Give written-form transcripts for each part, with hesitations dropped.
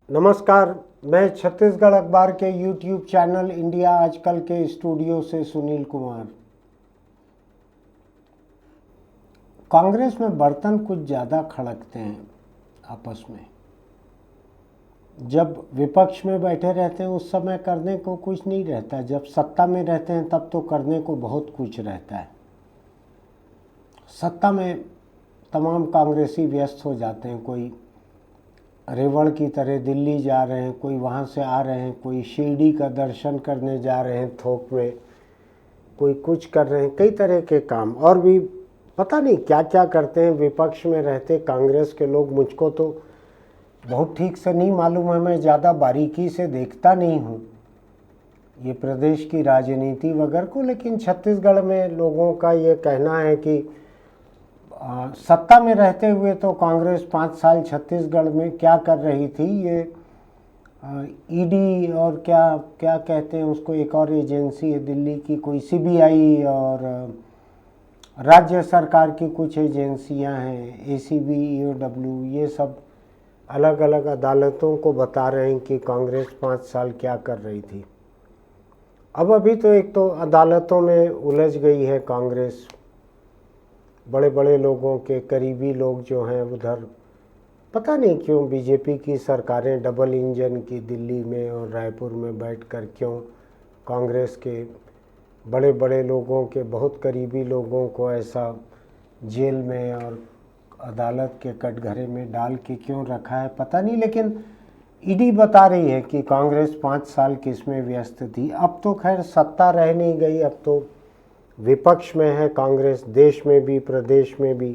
नमस्कार। मैं छत्तीसगढ़ अखबार के यूट्यूब चैनल इंडिया आजकल के स्टूडियो से सुनील कुमार। कांग्रेस में बर्तन कुछ ज़्यादा खड़कते हैं आपस में। जब विपक्ष में बैठे रहते हैं उस समय करने को कुछ नहीं रहता, जब सत्ता में रहते हैं तब तो करने को बहुत कुछ रहता है। सत्ता में तमाम कांग्रेसी व्यस्त हो जाते हैं, कोई रेवड़ की तरह दिल्ली जा रहे हैं, कोई वहाँ से आ रहे हैं, कोई शिरडी का दर्शन करने जा रहे हैं थोक में, कोई कुछ कर रहे हैं, कई तरह के काम और भी पता नहीं क्या क्या करते हैं विपक्ष में रहते कांग्रेस के लोग। मुझको तो बहुत ठीक से नहीं मालूम है, मैं ज़्यादा बारीकी से देखता नहीं हूँ ये प्रदेश की राजनीति वगैरह को, लेकिन छत्तीसगढ़ में लोगों का ये कहना है कि सत्ता में रहते हुए तो कांग्रेस 5 साल छत्तीसगढ़ में क्या कर रही थी, ये ईडी और क्या क्या कहते हैं उसको, एक और एजेंसी है दिल्ली की कोई सीबीआई, और राज्य सरकार की कुछ एजेंसियां हैं एसीबी, ईओडब्ल्यू, ये सब अलग अलग अदालतों को बता रहे हैं कि कांग्रेस 5 साल क्या कर रही थी। अब अभी तो एक तो अदालतों में उलझ गई है कांग्रेस, बड़े बड़े लोगों के करीबी लोग जो हैं उधर, पता नहीं क्यों बीजेपी की सरकारें डबल इंजन की दिल्ली में और रायपुर में बैठकर क्यों कांग्रेस के बड़े बड़े लोगों के बहुत करीबी लोगों को ऐसा जेल में और अदालत के कटघरे में डाल के क्यों रखा है पता नहीं। लेकिन ईडी बता रही है कि कांग्रेस 5 साल किसमें व्यस्त थी। अब तो खैर सत्ता रह नहीं गई, अब तो विपक्ष में है कांग्रेस, देश में भी प्रदेश में भी,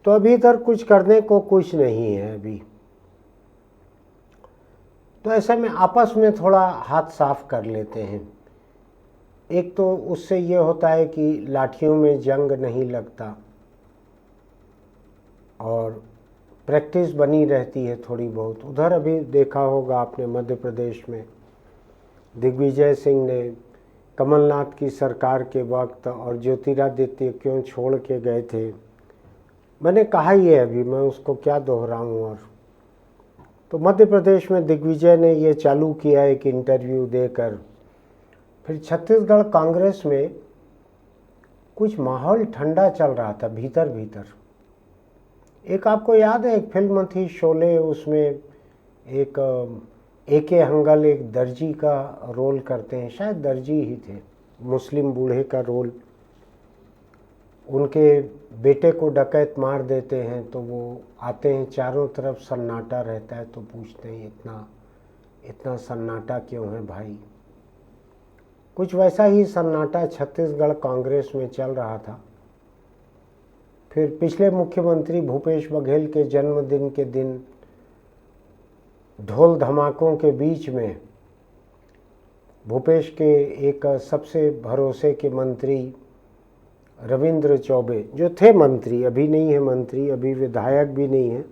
तो अभी इधर कुछ करने को कुछ नहीं है अभी। तो ऐसे में आपस में थोड़ा हाथ साफ कर लेते हैं। एक तो उससे ये होता है कि लाठियों में जंग नहीं लगता और प्रैक्टिस बनी रहती है थोड़ी बहुत। उधर अभी देखा होगा आपने मध्य प्रदेश में दिग्विजय सिंह ने कमलनाथ की सरकार के वक्त और ज्योतिरादित्य क्यों छोड़ के गए थे, मैंने कहा ही है अभी, मैं उसको क्या दोहराऊं। और तो मध्य प्रदेश में दिग्विजय ने ये चालू किया एक इंटरव्यू देकर। फिर छत्तीसगढ़ कांग्रेस में कुछ माहौल ठंडा चल रहा था भीतर भीतर। एक आपको याद है एक फिल्म थी शोले, उसमें एक एके हंगल एक दर्जी का रोल करते हैं, शायद दर्जी ही थे, मुस्लिम बूढ़े का रोल। उनके बेटे को डकैत मार देते हैं तो वो आते हैं, चारों तरफ सन्नाटा रहता है, तो पूछते हैं इतना इतना सन्नाटा क्यों है भाई। कुछ वैसा ही सन्नाटा छत्तीसगढ़ कांग्रेस में चल रहा था। फिर पिछले मुख्यमंत्री भूपेश बघेल के जन्मदिन के दिन ढोल धमाकों के बीच में भूपेश के एक सबसे भरोसे के मंत्री रविंद्र चौबे, जो थे मंत्री, अभी नहीं है मंत्री, अभी विधायक भी नहीं है,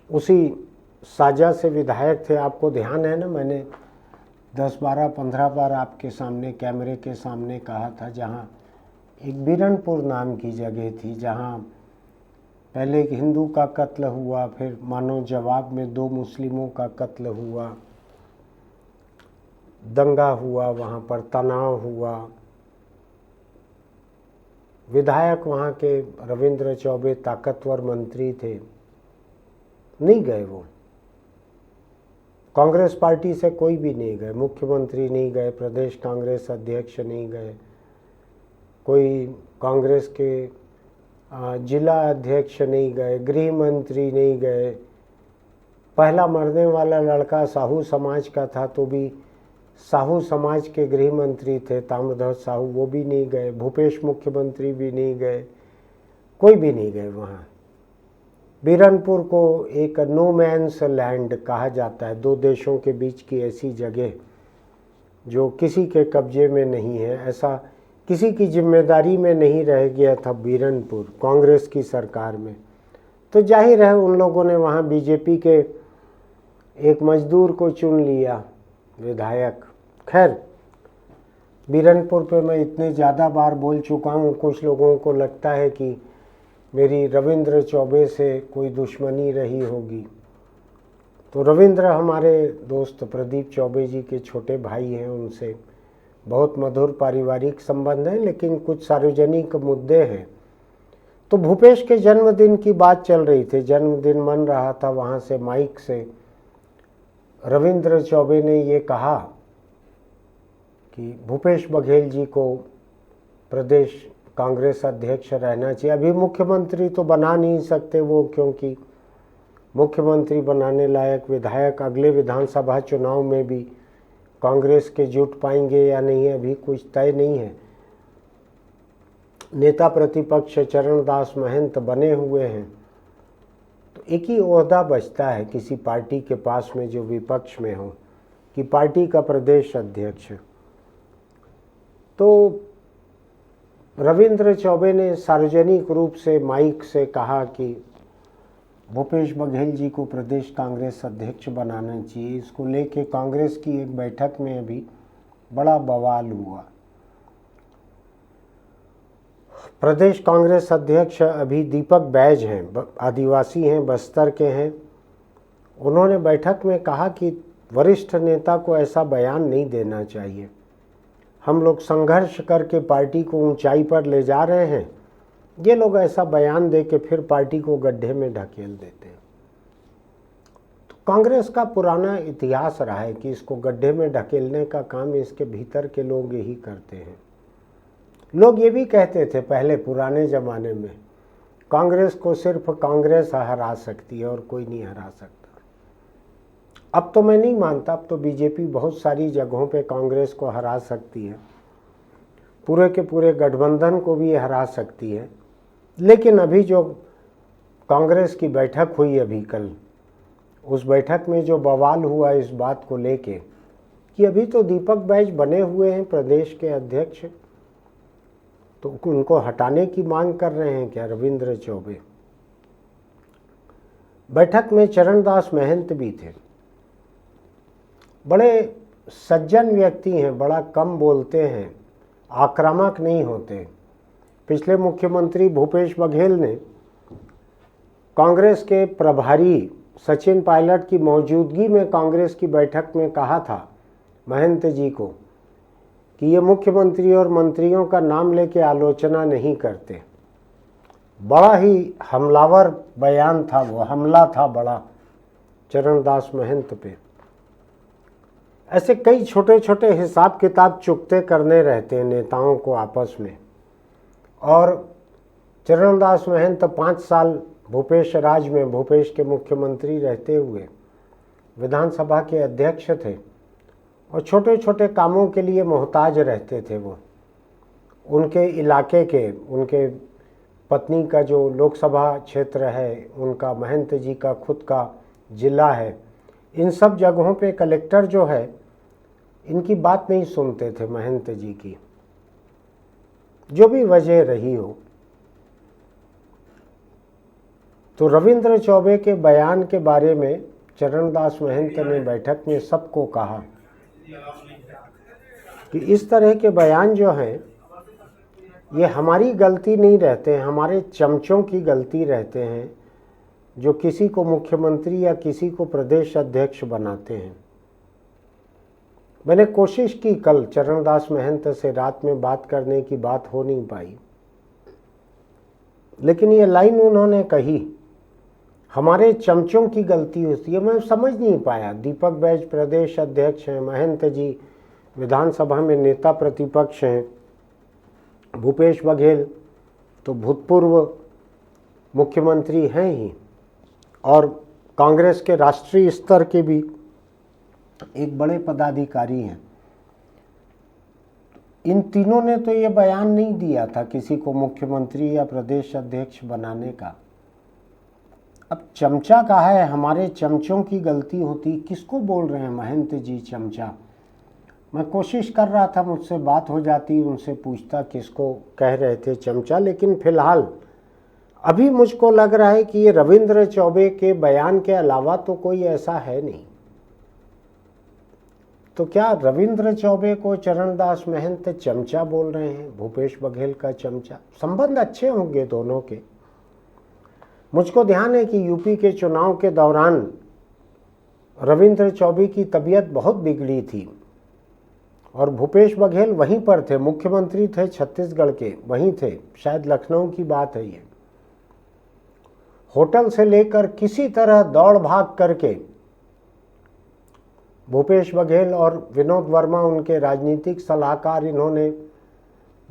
उसी साजा से विधायक थे। आपको ध्यान है ना, मैंने 10, 12, 15 बार आपके सामने कैमरे के सामने कहा था, जहाँ एक बिरनपुर नाम की जगह थी जहाँ पहले एक हिंदू का कत्ल हुआ, फिर मानो जवाब में 2 मुस्लिमों का कत्ल हुआ, दंगा हुआ, वहाँ पर तनाव हुआ। विधायक वहाँ के रविंद्र चौबे ताकतवर मंत्री थे, नहीं गए वो, कांग्रेस पार्टी से कोई भी नहीं गए, मुख्यमंत्री नहीं गए, प्रदेश कांग्रेस अध्यक्ष नहीं गए, कोई कांग्रेस के जिला अध्यक्ष नहीं गए, गृह मंत्री नहीं गए। पहला मरने वाला लड़का साहू समाज का था तो भी साहू समाज के गृह मंत्री थे ताम्रध्वज साहू, वो भी नहीं गए, भूपेश मुख्यमंत्री भी नहीं गए, कोई भी नहीं गए वहाँ। बिरनपुर को एक नो मैन्स लैंड कहा जाता है, 2 देशों के बीच की ऐसी जगह जो किसी के कब्जे में नहीं है, ऐसा किसी की जिम्मेदारी में नहीं रह गया था बिरनपुर कांग्रेस की सरकार में। तो जाहिर है उन लोगों ने वहाँ बीजेपी के एक मजदूर को चुन लिया विधायक। खैर बिरनपुर पे मैं इतने ज़्यादा बार बोल चुका हूँ, कुछ लोगों को लगता है कि मेरी रविंद्र चौबे से कोई दुश्मनी रही होगी। तो रविंद्र हमारे दोस्त प्रदीप चौबे जी के छोटे भाई हैं, उनसे बहुत मधुर पारिवारिक संबंध है, लेकिन कुछ सार्वजनिक मुद्दे हैं। तो भूपेश के जन्मदिन की बात चल रही थी, जन्मदिन मन रहा था, वहाँ से माइक से रविंद्र चौबे ने ये कहा कि भूपेश बघेल जी को प्रदेश कांग्रेस अध्यक्ष रहना चाहिए। अभी मुख्यमंत्री तो बना नहीं सकते वो, क्योंकि मुख्यमंत्री बनाने लायक विधायक अगले विधानसभा चुनाव में भी कांग्रेस के जुट पाएंगे या नहीं, अभी कुछ तय नहीं है। नेता प्रतिपक्ष चरणदास महंत बने हुए हैं, तो एक ही ओहदा बचता है किसी पार्टी के पास में जो विपक्ष में हो, कि पार्टी का प्रदेश अध्यक्ष। तो रविंद्र चौबे ने सार्वजनिक रूप से माइक से कहा कि भूपेश बघेल जी को प्रदेश कांग्रेस अध्यक्ष बनाना चाहिए। इसको लेके कांग्रेस की एक बैठक में अभी बड़ा बवाल हुआ। प्रदेश कांग्रेस अध्यक्ष अभी दीपक बैज हैं, आदिवासी हैं, बस्तर के हैं। उन्होंने बैठक में कहा कि वरिष्ठ नेता को ऐसा बयान नहीं देना चाहिए। हम लोग संघर्ष करके पार्टी को ऊंचाई पर ले जा रहे हैं, ये लोग ऐसा बयान दे के फिर पार्टी को गड्ढे में ढकेल देते हैं। तो कांग्रेस का पुराना इतिहास रहा है कि इसको गड्ढे में ढकेलने का काम इसके भीतर के लोग यही करते हैं। लोग ये भी कहते थे पहले पुराने ज़माने में, कांग्रेस को सिर्फ कांग्रेस हरा सकती है और कोई नहीं हरा सकता। अब तो मैं नहीं मानता, अब तो बीजेपी बहुत सारी जगहों पे कांग्रेस को हरा सकती है, पूरे के पूरे गठबंधन को भी हरा सकती है। लेकिन अभी जो कांग्रेस की बैठक हुई अभी कल, उस बैठक में जो बवाल हुआ इस बात को लेके कि अभी तो दीपक बैज बने हुए हैं प्रदेश के अध्यक्ष, तो उनको हटाने की मांग कर रहे हैं क्या रविंद्र चौबे। बैठक में चरणदास महंत भी थे, बड़े सज्जन व्यक्ति हैं, बड़ा कम बोलते हैं, आक्रामक नहीं होते। पिछले मुख्यमंत्री भूपेश बघेल ने कांग्रेस के प्रभारी सचिन पायलट की मौजूदगी में कांग्रेस की बैठक में कहा था महंत जी को कि ये मुख्यमंत्री और मंत्रियों का नाम लेके आलोचना नहीं करते। बड़ा ही हमलावर बयान था वो, हमला था बड़ा चरणदास महंत पे। ऐसे कई छोटे छोटे हिसाब किताब चुकते करने रहते हैं नेताओं को आपस में। और चरणदास महंत 5 साल भूपेश राज में, भूपेश के मुख्यमंत्री रहते हुए विधानसभा के अध्यक्ष थे और छोटे छोटे कामों के लिए मोहताज रहते थे वो। उनके इलाके के, उनके पत्नी का जो लोकसभा क्षेत्र है, उनका महंत जी का खुद का जिला है, इन सब जगहों पे कलेक्टर जो है इनकी बात नहीं सुनते थे महंत जी की, जो भी वजह रही हो। तो रविंद्र चौबे के बयान के बारे में चरणदास महंत ने बैठक में सबको कहा कि इस तरह के बयान जो हैं ये हमारी गलती नहीं रहते हैं, हमारे चमचों की गलती रहते हैं जो किसी को मुख्यमंत्री या किसी को प्रदेश अध्यक्ष बनाते हैं। मैंने कोशिश की कल चरणदास महंत से रात में बात करने की, बात हो नहीं पाई, लेकिन ये लाइन उन्होंने कही, हमारे चमचों की गलती होती है। मैं समझ नहीं पाया, दीपक बैज प्रदेश अध्यक्ष हैं, महंत जी विधानसभा में नेता प्रतिपक्ष हैं, भूपेश बघेल तो भूतपूर्व मुख्यमंत्री हैं ही और कांग्रेस के राष्ट्रीय स्तर के भी एक बड़े पदाधिकारी हैं। इन तीनों ने तो ये बयान नहीं दिया था किसी को मुख्यमंत्री या प्रदेश अध्यक्ष बनाने का। अब चमचा कहा है, हमारे चमचों की गलती होती, किसको बोल रहे हैं महंत जी चमचा? मैं कोशिश कर रहा था मुझसे बात हो जाती, उनसे पूछता किसको कह रहे थे चमचा, लेकिन फिलहाल अभी मुझको लग रहा है कि ये रविंद्र चौबे के बयान के अलावा तो कोई ऐसा है नहीं। तो क्या रविंद्र चौबे को चरणदास महंत चमचा बोल रहे हैं, भूपेश बघेल का चमचा? संबंध अच्छे होंगे दोनों के, मुझको ध्यान है कि यूपी के चुनाव के दौरान रविंद्र चौबे की तबीयत बहुत बिगड़ी थी और भूपेश बघेल वहीं पर थे, मुख्यमंत्री थे छत्तीसगढ़ के, वहीं थे, शायद लखनऊ की बात है ये। होटल से लेकर किसी तरह दौड़ भाग करके भूपेश बघेल और विनोद वर्मा उनके राजनीतिक सलाहकार, इन्होंने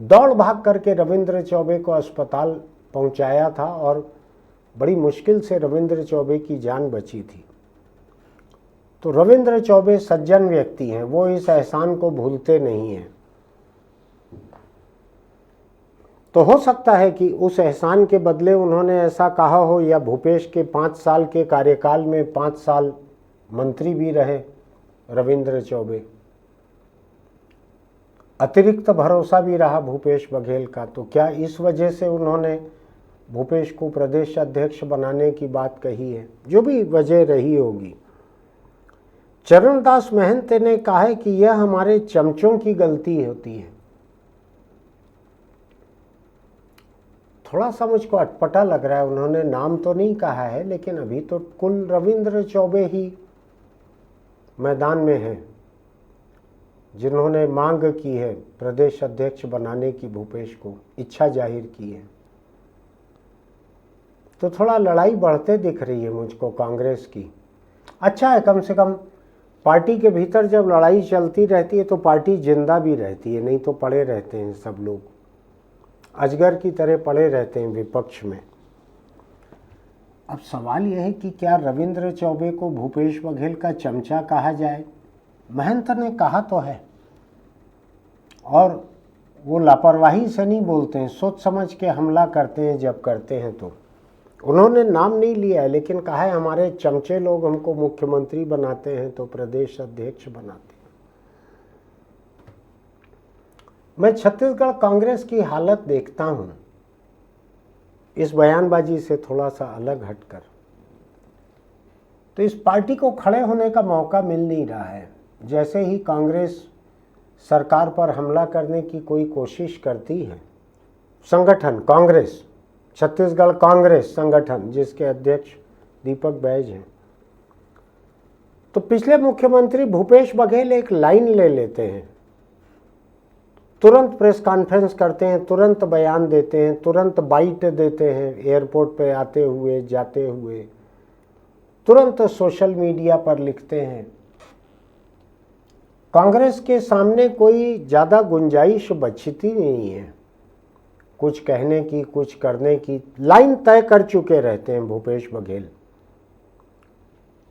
दौड़ भाग करके रविंद्र चौबे को अस्पताल पहुंचाया था और बड़ी मुश्किल से रविंद्र चौबे की जान बची थी। तो रविंद्र चौबे सज्जन व्यक्ति हैं, वो इस एहसान को भूलते नहीं हैं। तो हो सकता है कि उस एहसान के बदले उन्होंने ऐसा कहा हो, या भूपेश के 5 साल के कार्यकाल में 5 साल मंत्री भी रहे रविंद्र चौबे, अतिरिक्त भरोसा भी रहा भूपेश बघेल का। तो क्या इस वजह से उन्होंने भूपेश को प्रदेश अध्यक्ष बनाने की बात कही है? जो भी वजह रही होगी। चरणदास महंत ने कहा है कि यह हमारे चमचों की गलती होती है। थोड़ा सा मुझको अटपटा लग रहा है, उन्होंने नाम तो नहीं कहा है, लेकिन अभी तो कुल रविंद्र चौबे ही मैदान में हैं जिन्होंने मांग की है प्रदेश अध्यक्ष बनाने की, भूपेश को इच्छा जाहिर की है। तो थोड़ा लड़ाई बढ़ते दिख रही है मुझको कांग्रेस की। अच्छा है, कम से कम पार्टी के भीतर जब लड़ाई चलती रहती है तो पार्टी जिंदा भी रहती है, नहीं तो पड़े रहते हैं सब लोग, अजगर की तरह पड़े रहते हैं विपक्ष में। अब सवाल यह है कि क्या रविंद्र चौबे को भूपेश बघेल का चमचा कहा जाए? महंत ने कहा तो है, और वो लापरवाही से नहीं बोलते हैं, सोच समझ के हमला करते हैं जब करते हैं। तो उन्होंने नाम नहीं लिया है, लेकिन कहा है हमारे चमचे लोग हमको मुख्यमंत्री बनाते हैं तो प्रदेश अध्यक्ष बनाते हैं। मैं छत्तीसगढ़ कांग्रेस की हालत देखता हूं इस बयानबाजी से थोड़ा सा अलग हटकर, तो इस पार्टी को खड़े होने का मौका मिल नहीं रहा है। जैसे ही कांग्रेस सरकार पर हमला करने की कोई कोशिश करती है, संगठन कांग्रेस, छत्तीसगढ़ कांग्रेस संगठन जिसके अध्यक्ष दीपक बैज हैं, तो पिछले मुख्यमंत्री भूपेश बघेल एक लाइन ले लेते हैं, तुरंत प्रेस कॉन्फ्रेंस करते हैं, तुरंत बयान देते हैं, तुरंत बाइट देते हैं एयरपोर्ट पे आते हुए जाते हुए, तुरंत सोशल मीडिया पर लिखते हैं। कांग्रेस के सामने कोई ज़्यादा गुंजाइश बचती नहीं है कुछ कहने की, कुछ करने की। लाइन तय कर चुके रहते हैं भूपेश बघेल।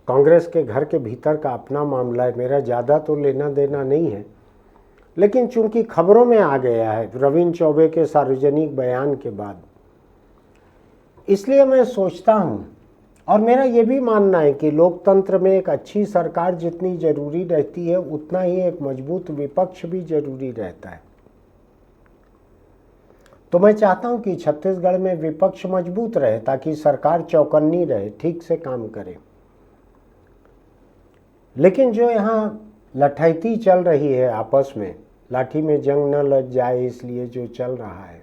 कांग्रेस के घर के भीतर का अपना मामला है, मेरा ज़्यादा तो लेना देना नहीं है, लेकिन चूंकि खबरों में आ गया है रविंद्र चौबे के सार्वजनिक बयान के बाद, इसलिए मैं सोचता हूँ, और मेरा ये भी मानना है कि लोकतंत्र में एक अच्छी सरकार जितनी जरूरी रहती है उतना ही एक मजबूत विपक्ष भी जरूरी रहता है। तो मैं चाहता हूं कि छत्तीसगढ़ में विपक्ष मजबूत रहे ताकि सरकार चौकन्नी रहे, ठीक से काम करे। लेकिन जो यहाँ लठैती चल रही है आपस में, लाठी में जंग न लग जाए इसलिए जो चल रहा है,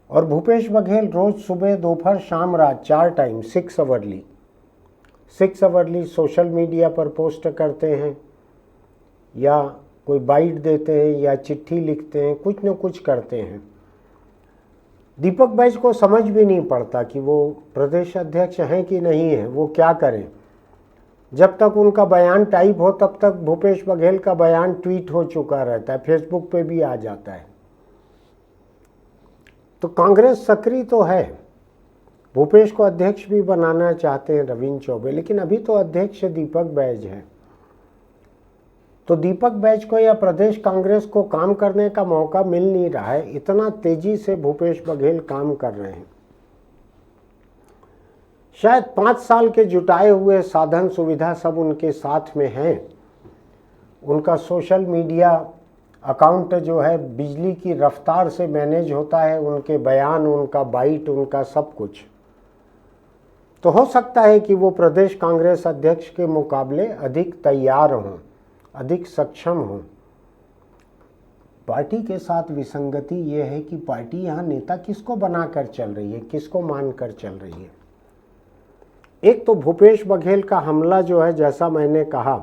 और भूपेश बघेल रोज सुबह दोपहर शाम रात 4 टाइम 6 आवरली सोशल मीडिया पर पोस्ट करते हैं, या कोई बाइट देते हैं, या चिट्ठी लिखते हैं, कुछ न कुछ करते हैं। दीपक बैज को समझ भी नहीं पड़ता कि वो प्रदेश अध्यक्ष हैं कि नहीं है, वो क्या करें। जब तक उनका बयान टाइप हो तब तक भूपेश बघेल का बयान ट्वीट हो चुका रहता है, फेसबुक पे भी आ जाता है। तो कांग्रेस सक्रिय तो है, भूपेश को अध्यक्ष भी बनाना चाहते हैं रविंद्र चौबे, लेकिन अभी तो अध्यक्ष दीपक बैज है। तो दीपक बैज को या प्रदेश कांग्रेस को काम करने का मौका मिल नहीं रहा है, इतना तेजी से भूपेश बघेल काम कर रहे हैं। शायद 5 साल के जुटाए हुए साधन सुविधा सब उनके साथ में हैं। उनका सोशल मीडिया अकाउंट जो है बिजली की रफ्तार से मैनेज होता है, उनके बयान, उनका बाइट, उनका सब कुछ। तो हो सकता है कि वो प्रदेश कांग्रेस अध्यक्ष के मुकाबले अधिक तैयार हों, अधिक सक्षम हों। पार्टी के साथ विसंगति ये है कि पार्टी यहाँ नेता किसको बनाकर चल रही है, किसको मानकर चल रही है। एक तो भूपेश बघेल का हमला जो है, जैसा मैंने कहा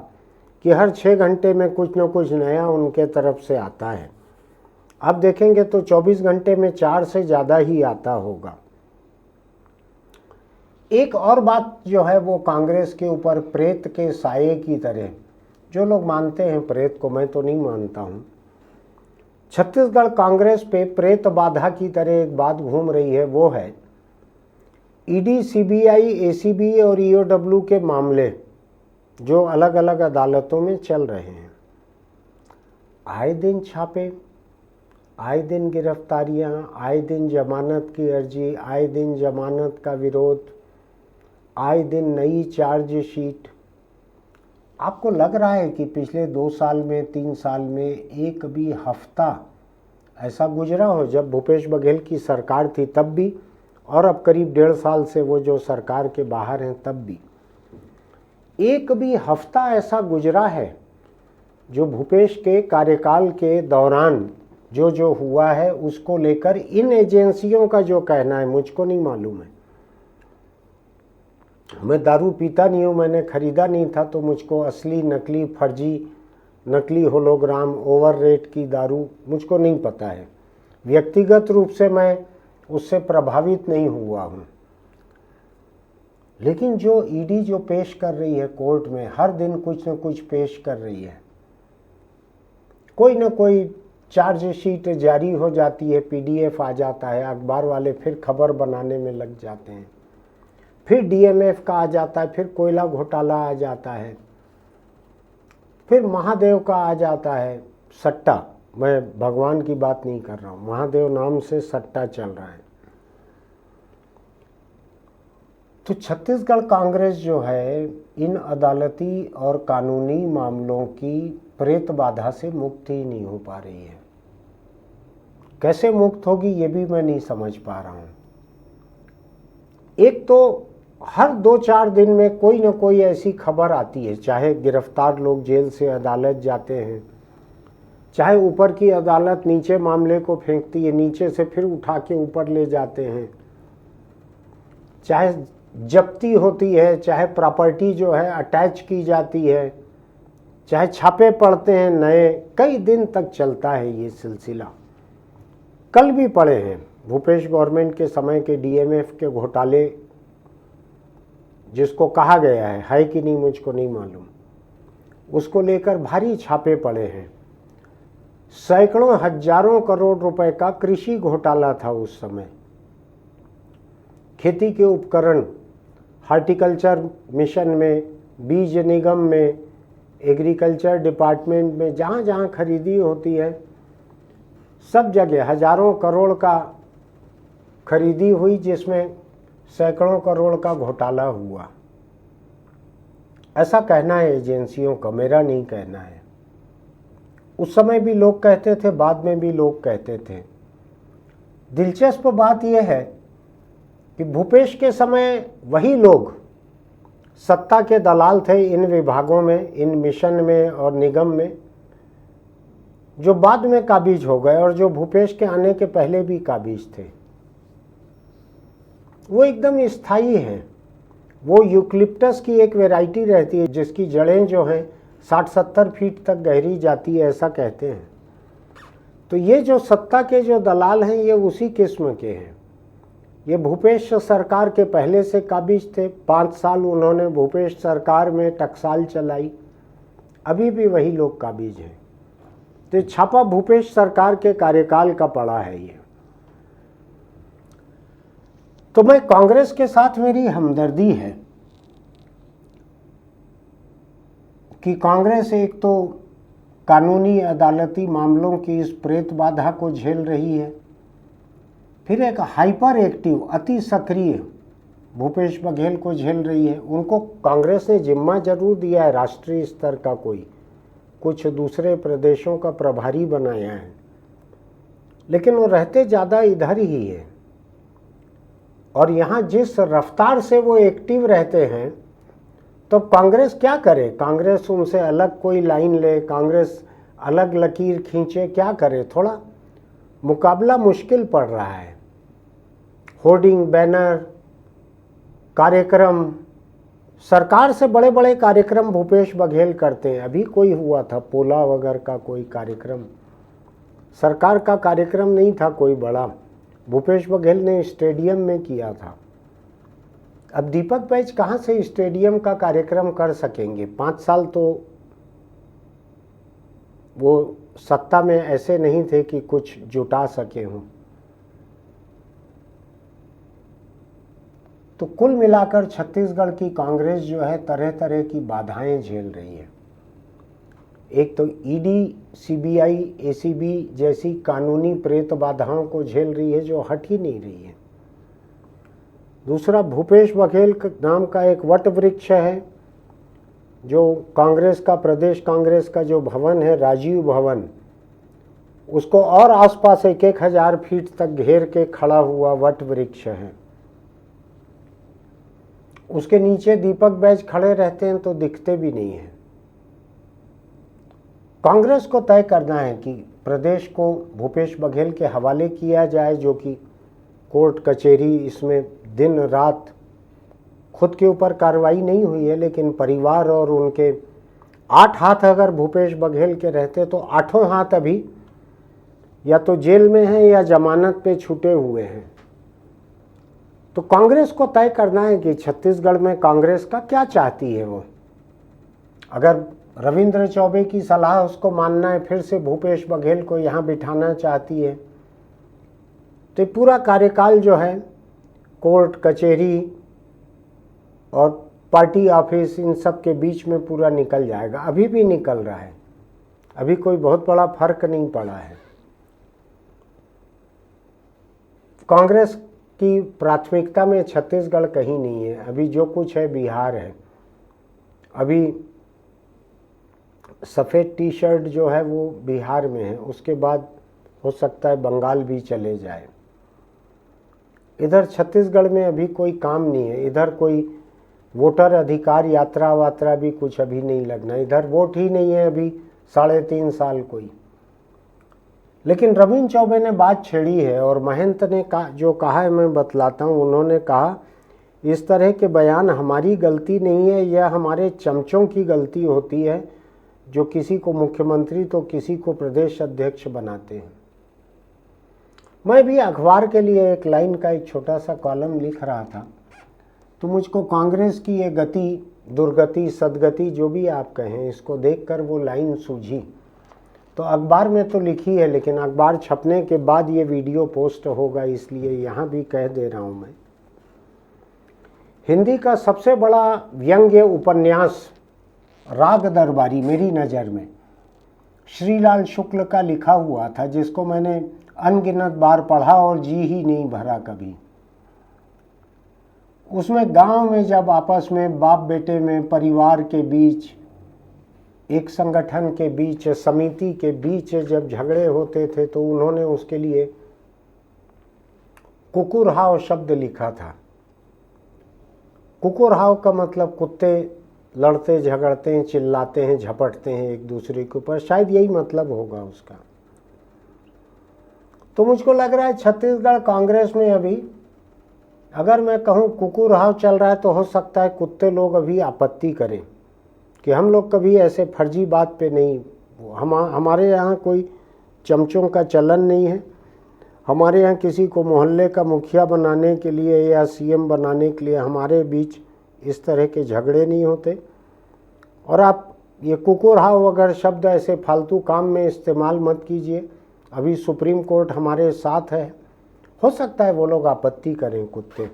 कि हर 6 घंटे में कुछ न कुछ नया उनके तरफ से आता है। अब देखेंगे तो 24 घंटे में 4 से ज़्यादा ही आता होगा। एक और बात जो है वो कांग्रेस के ऊपर प्रेत के साये की तरह, जो लोग मानते हैं प्रेत को, मैं तो नहीं मानता हूँ, छत्तीसगढ़ कांग्रेस पे प्रेत बाधा की तरह एक बात घूम रही है। वो है ईडी, सीबीआई, एसीबी और ईओडब्ल्यू के मामले जो अलग अलग अदालतों में चल रहे हैं। आए दिन छापे, आए दिन गिरफ्तारियां, आए दिन जमानत की अर्जी, आए दिन जमानत का विरोध, आए दिन नई चार्जशीट। आपको लग रहा है कि पिछले 2 साल में, 3 साल में एक भी हफ्ता ऐसा गुजरा हो, जब भूपेश बघेल की सरकार थी तब भी, और अब करीब 1.5 साल से वो जो सरकार के बाहर हैं तब भी, एक भी हफ्ता ऐसा गुजरा है जो भूपेश के कार्यकाल के दौरान जो जो हुआ है उसको लेकर इन एजेंसियों का जो कहना है, मुझको नहीं मालूम है। मैं दारू पीता नहीं हूँ, मैंने खरीदा नहीं था, तो मुझको असली, नकली, फर्जी, नकली होलोग्राम, ओवर रेट की दारू मुझको नहीं पता है। व्यक्तिगत रूप से मैं उससे प्रभावित नहीं हुआ हूँ। लेकिन जो ईडी जो पेश कर रही है कोर्ट में, हर दिन कुछ न कुछ पेश कर रही है, कोई न कोई चार्जशीट जारी हो जाती है, पीडीएफ आ जाता है, अखबार वाले फिर खबर बनाने में लग जाते हैं, फिर डीएमएफ का आ जाता है, फिर कोयला घोटाला आ जाता है, फिर महादेव का आ जाता है, सट्टा, मैं भगवान की बात नहीं कर रहा हूँ, महादेव नाम से सट्टा चल रहा है। तो छत्तीसगढ़ कांग्रेस जो है इन अदालती और कानूनी मामलों की प्रेत बाधा से मुक्त ही नहीं हो पा रही है। कैसे मुक्त होगी ये भी मैं नहीं समझ पा रहा हूँ। एक तो हर 2-4 दिन में कोई न कोई ऐसी खबर आती है, चाहे गिरफ्तार लोग जेल से अदालत जाते हैं, चाहे ऊपर की अदालत नीचे मामले को फेंकती है, नीचे से फिर उठा के ऊपर ले जाते हैं, चाहे जब्ती होती है, चाहे प्रॉपर्टी जो है अटैच की जाती है, चाहे छापे पड़ते हैं नए, कई दिन तक चलता है ये सिलसिला। कल भी पड़े हैं भूपेश गवर्नमेंट के समय के डीएमएफ के घोटाले, जिसको कहा गया है कि नहीं मुझको नहीं मालूम, उसको लेकर भारी छापे पड़े हैं। सैकड़ों हजारों करोड़ रुपए का कृषि घोटाला था उस समय। खेती के उपकरण, हार्टिकल्चर मिशन में, बीज निगम में, एग्रीकल्चर डिपार्टमेंट में, जहाँ जहाँ खरीदी होती है सब जगह हजारों करोड़ का खरीदी हुई, जिसमें सैकड़ों करोड़ का घोटाला हुआ। ऐसा कहना है एजेंसियों का, मेरा नहीं कहना है। उस समय भी लोग कहते थे, बाद में भी लोग कहते थे। दिलचस्प बात यह है कि भूपेश के समय वही लोग सत्ता के दलाल थे इन विभागों में, इन मिशन में और निगम में, जो बाद में काबिज हो गए और जो भूपेश के आने के पहले भी काबिज थे। वो एकदम स्थायी हैं। वो यूकलिप्टस की एक वैरायटी रहती है जिसकी जड़ें जो हैं 60-70 फीट तक गहरी जाती है, ऐसा कहते हैं। तो ये जो सत्ता के जो दलाल हैं ये उसी किस्म के हैं। ये भूपेश सरकार के पहले से काबिज थे। 5 साल उन्होंने भूपेश सरकार में टकसाल चलाई, अभी भी वही लोग काबिज हैं। तो छापा भूपेश सरकार के कार्यकाल का पड़ा है ये। तो मैं कांग्रेस के साथ मेरी हमदर्दी है कि कांग्रेस एक तो कानूनी अदालती मामलों की इस प्रेत बाधा को झेल रही है, फिर एक हाइपर एक्टिव, अति सक्रिय भूपेश बघेल को झेल रही है। उनको कांग्रेस ने जिम्मा जरूर दिया है राष्ट्रीय स्तर का, कोई कुछ दूसरे प्रदेशों का प्रभारी बनाया है, लेकिन वो रहते ज़्यादा इधर ही है। और यहाँ जिस रफ्तार से वो एक्टिव रहते हैं, तो कांग्रेस क्या करे? कांग्रेस उनसे अलग कोई लाइन ले, कांग्रेस अलग लकीर खींचे, क्या करे, थोड़ा मुकाबला मुश्किल पड़ रहा है। होर्डिंग, बैनर, कार्यक्रम, सरकार से बड़े बड़े कार्यक्रम भूपेश बघेल करते हैं। अभी कोई हुआ था पोला वगैरह का कोई कार्यक्रम, सरकार का कार्यक्रम नहीं था कोई बड़ा, भूपेश बघेल ने स्टेडियम में किया था। अब दीपक बैज कहाँ से स्टेडियम का कार्यक्रम कर सकेंगे? 5 साल तो वो सत्ता में ऐसे नहीं थे कि कुछ जुटा सके हों। तो कुल मिलाकर छत्तीसगढ़ की कांग्रेस जो है तरह तरह की बाधाएं झेल रही है। एक तो ईडी, सीबीआई, एसीबी जैसी कानूनी प्रेत बाधाओं को झेल रही है जो हट ही नहीं रही है। दूसरा, भूपेश बघेल नाम का एक वट वृक्ष है जो कांग्रेस का, प्रदेश कांग्रेस का जो भवन है राजीव भवन, उसको और आसपास 1,000 फीट तक घेर के खड़ा हुआ वट वृक्ष है। उसके नीचे दीपक बैज खड़े रहते हैं तो दिखते भी नहीं हैं। कांग्रेस को तय करना है कि प्रदेश को भूपेश बघेल के हवाले किया जाए, जो कि कोर्ट कचहरी, इसमें दिन रात खुद के ऊपर कार्रवाई नहीं हुई है, लेकिन परिवार और उनके 8 हाथ अगर भूपेश बघेल के रहते तो 8 हाथ अभी या तो जेल में हैं या जमानत पे छूटे हुए हैं। तो कांग्रेस को तय करना है कि छत्तीसगढ़ में कांग्रेस का क्या चाहती है वो। अगर रविंद्र चौबे की सलाह उसको मानना है, फिर से भूपेश बघेल को यहाँ बिठाना चाहती है, तो पूरा कार्यकाल जो है कोर्ट कचहरी और पार्टी ऑफिस इन सब के बीच में पूरा निकल जाएगा। अभी भी निकल रहा है, अभी कोई बहुत बड़ा फर्क नहीं पड़ा है। कांग्रेस की प्राथमिकता में छत्तीसगढ़ कहीं नहीं है। अभी जो कुछ है बिहार है। अभी सफ़ेद टी शर्ट जो है वो बिहार में है, उसके बाद हो सकता है बंगाल भी चले जाए। इधर छत्तीसगढ़ में अभी कोई काम नहीं है। इधर कोई वोटर अधिकार यात्रा वात्रा भी कुछ अभी नहीं लगना। इधर वोट ही नहीं है अभी 3.5 साल कोई। लेकिन रविंद्र चौबे ने बात छेड़ी है और महंत ने जो कहा है मैं बतलाता हूँ। उन्होंने कहा इस तरह के बयान हमारी गलती नहीं है, यह हमारे चमचों की गलती होती है जो किसी को मुख्यमंत्री तो किसी को प्रदेश अध्यक्ष बनाते हैं। मैं भी अखबार के लिए एक लाइन का एक छोटा सा कॉलम लिख रहा था, तो मुझको कांग्रेस की ये गति, दुर्गति, सदगति जो भी आप कहें, इसको देखकर वो लाइन सूझी। तो अखबार में तो लिखी है, लेकिन अखबार छपने के बाद ये वीडियो पोस्ट होगा, इसलिए यहाँ भी कह दे रहा हूँ मैं। हिंदी का सबसे बड़ा व्यंग्य उपन्यास राग दरबारी मेरी नज़र में श्रीलाल शुक्ल का लिखा हुआ था, जिसको मैंने अनगिनत बार पढ़ा और जी ही नहीं भरा कभी। उसमें गांव में जब आपस में बाप बेटे में, परिवार के बीच, एक संगठन के बीच, समिति के बीच जब झगड़े होते थे तो उन्होंने उसके लिए कुकुरहाव शब्द लिखा था। कुकुरहाव का मतलब कुत्ते लड़ते झगड़ते हैं, चिल्लाते हैं, झपटते हैं एक दूसरे के ऊपर, शायद यही मतलब होगा उसका। तो मुझको लग रहा है छत्तीसगढ़ कांग्रेस में अभी अगर मैं कहूँ कुकुरहाव चल रहा है, तो हो सकता है कुत्ते लोग अभी आपत्ति करें कि हम लोग कभी ऐसे फर्जी बात पे नहीं, हमारे यहाँ कोई चमचों का चलन नहीं है। हमारे यहाँ किसी को मोहल्ले का मुखिया बनाने के लिए या सीएम बनाने के लिए हमारे बीच इस तरह के झगड़े नहीं होते। और आप ये कुकुरहाव वगैरह शब्द ऐसे फालतू काम में इस्तेमाल मत कीजिए। अभी सुप्रीम कोर्ट हमारे साथ है, हो सकता है वो लोग आपत्ति करें कुत्ते।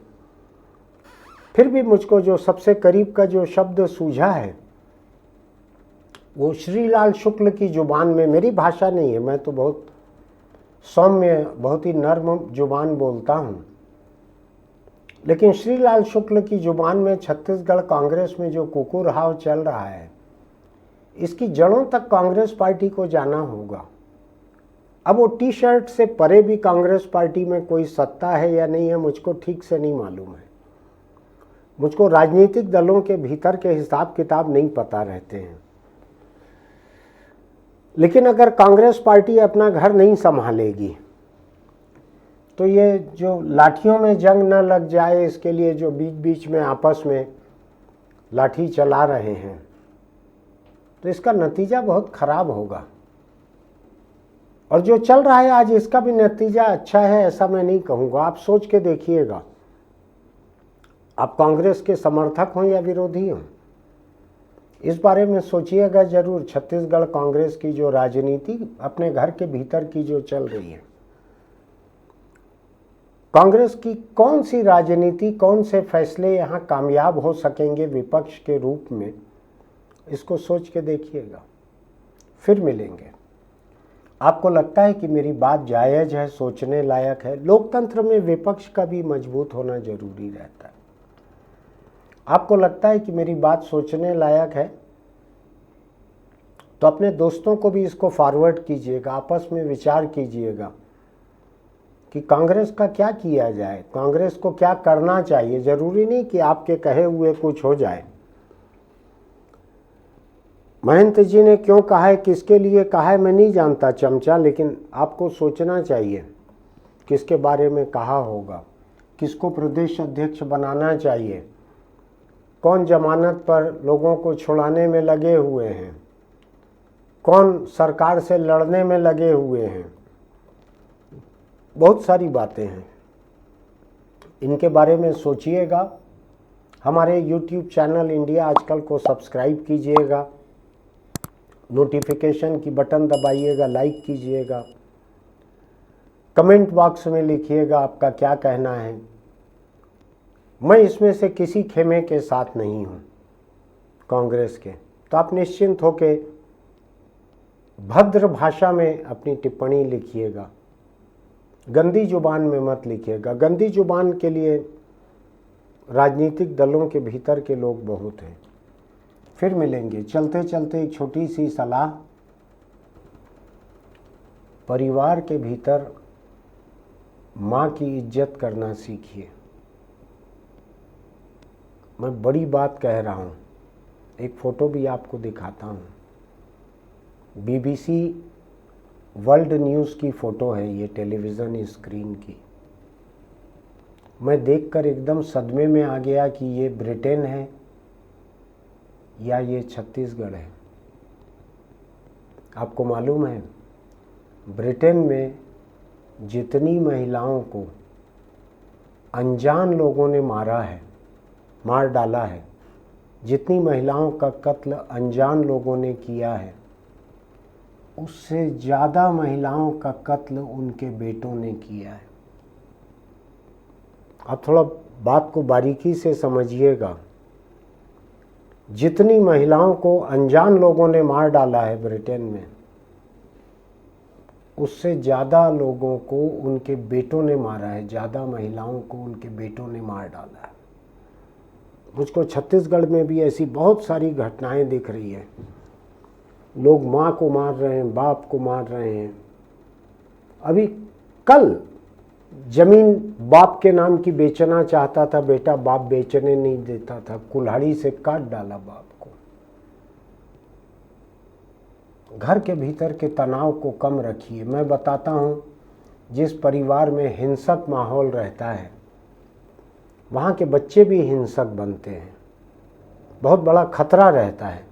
फिर भी मुझको जो सबसे करीब का जो शब्द सूझा है वो श्रीलाल शुक्ल की जुबान में, मेरी भाषा नहीं है, मैं तो बहुत सौम्य, बहुत ही नर्म जुबान बोलता हूँ, लेकिन श्रीलाल शुक्ल की जुबान में छत्तीसगढ़ कांग्रेस में जो कुकुरहाव चल रहा है, इसकी जड़ों तक कांग्रेस पार्टी को जाना होगा। अब वो टी शर्ट से परे भी कांग्रेस पार्टी में कोई सत्ता है या नहीं है मुझको ठीक से नहीं मालूम है। मुझको राजनीतिक दलों के भीतर के हिसाब किताब नहीं पता रहते हैं। लेकिन अगर कांग्रेस पार्टी अपना घर नहीं संभालेगी तो ये जो लाठियों में जंग न लग जाए इसके लिए जो बीच बीच में आपस में लाठी चला रहे हैं तो इसका नतीजा बहुत खराब होगा। और जो चल रहा है आज इसका भी नतीजा अच्छा है ऐसा मैं नहीं कहूँगा। आप सोच के देखिएगा, आप कांग्रेस के समर्थक हों या विरोधी हों, इस बारे में सोचिएगा जरूर। छत्तीसगढ़ कांग्रेस की जो राजनीति अपने घर के भीतर की जो चल रही है, कांग्रेस की कौन सी राजनीति, कौन से फैसले यहाँ कामयाब हो सकेंगे विपक्ष के रूप में, इसको सोच के देखिएगा। फिर मिलेंगे। आपको लगता है कि मेरी बात जायज़ है, सोचने लायक है? लोकतंत्र में विपक्ष का भी मजबूत होना जरूरी रहता है। आपको लगता है कि मेरी बात सोचने लायक है तो अपने दोस्तों को भी इसको फॉरवर्ड कीजिएगा, आपस में विचार कीजिएगा कि कांग्रेस का क्या किया जाए, कांग्रेस को क्या करना चाहिए। जरूरी नहीं कि आपके कहे हुए कुछ हो जाए। महंत जी ने क्यों कहा है, किसके लिए कहा है, मैं नहीं जानता चमचा, लेकिन आपको सोचना चाहिए किसके बारे में कहा होगा, किसको प्रदेश अध्यक्ष बनाना चाहिए, कौन जमानत पर लोगों को छुड़ाने में लगे हुए हैं, कौन सरकार से लड़ने में लगे हुए हैं। बहुत सारी बातें हैं, इनके बारे में सोचिएगा। हमारे YouTube चैनल इंडिया आजकल को सब्सक्राइब कीजिएगा, नोटिफिकेशन की बटन दबाइएगा, लाइक कीजिएगा, कमेंट बॉक्स में लिखिएगा आपका क्या कहना है। मैं इसमें से किसी खेमे के साथ नहीं हूँ कांग्रेस के, तो आप निश्चिंत होकर भद्र भाषा में अपनी टिप्पणी लिखिएगा, गंदी जुबान में मत लिखिएगा। गंदी जुबान के लिए राजनीतिक दलों के भीतर के लोग बहुत हैं। फिर मिलेंगे। चलते चलते एक छोटी सी सलाह, परिवार के भीतर माँ की इज्जत करना सीखिए। मैं बड़ी बात कह रहा हूँ, एक फ़ोटो भी आपको दिखाता हूँ। BBC वर्ल्ड न्यूज़ की फ़ोटो है ये, टेलीविज़न स्क्रीन की। मैं देखकर एकदम सदमे में आ गया कि ये ब्रिटेन है या ये छत्तीसगढ़ है। आपको मालूम है ब्रिटेन में जितनी महिलाओं को अनजान लोगों ने मारा है, मार डाला है, जितनी महिलाओं का कत्ल अनजान लोगों ने किया है, उससे ज़्यादा महिलाओं का कत्ल उनके बेटों ने किया है। आप थोड़ा बात को बारीकी से समझिएगा। जितनी महिलाओं को अनजान लोगों ने मार डाला है ब्रिटेन में, उससे ज़्यादा लोगों को उनके बेटों ने मारा है, ज़्यादा महिलाओं को उनके बेटों ने मार डाला है। मुझको छत्तीसगढ़ में भी ऐसी बहुत सारी घटनाएं दिख रही है। लोग माँ को मार रहे हैं, बाप को मार रहे हैं। अभी कल जमीन बाप के नाम की बेचना चाहता था बेटा, बाप बेचने नहीं देता था, कुल्हाड़ी से काट डाला बाप को। घर के भीतर के तनाव को कम रखिए। मैं बताता हूँ, जिस परिवार में हिंसक माहौल रहता है वहाँ के बच्चे भी हिंसक बनते हैं, बहुत बड़ा खतरा रहता है।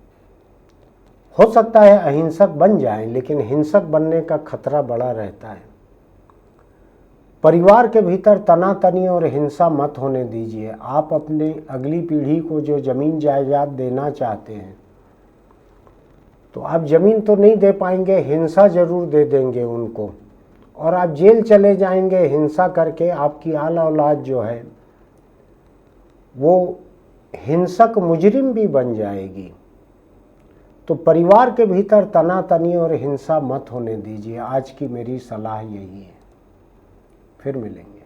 हो सकता है अहिंसक बन जाएं, लेकिन हिंसक बनने का खतरा बड़ा रहता है। परिवार के भीतर तनातनी और हिंसा मत होने दीजिए। आप अपने अगली पीढ़ी को जो ज़मीन जायदाद देना चाहते हैं, तो आप ज़मीन तो नहीं दे पाएंगे, हिंसा ज़रूर दे देंगे उनको, और आप जेल चले जाएंगे हिंसा करके। आपकी आल औलाद जो है वो हिंसक मुजरिम भी बन जाएगी। तो परिवार के भीतर तनातनी और हिंसा मत होने दीजिए। आज की मेरी सलाह यही है। फिर मिलेंगे।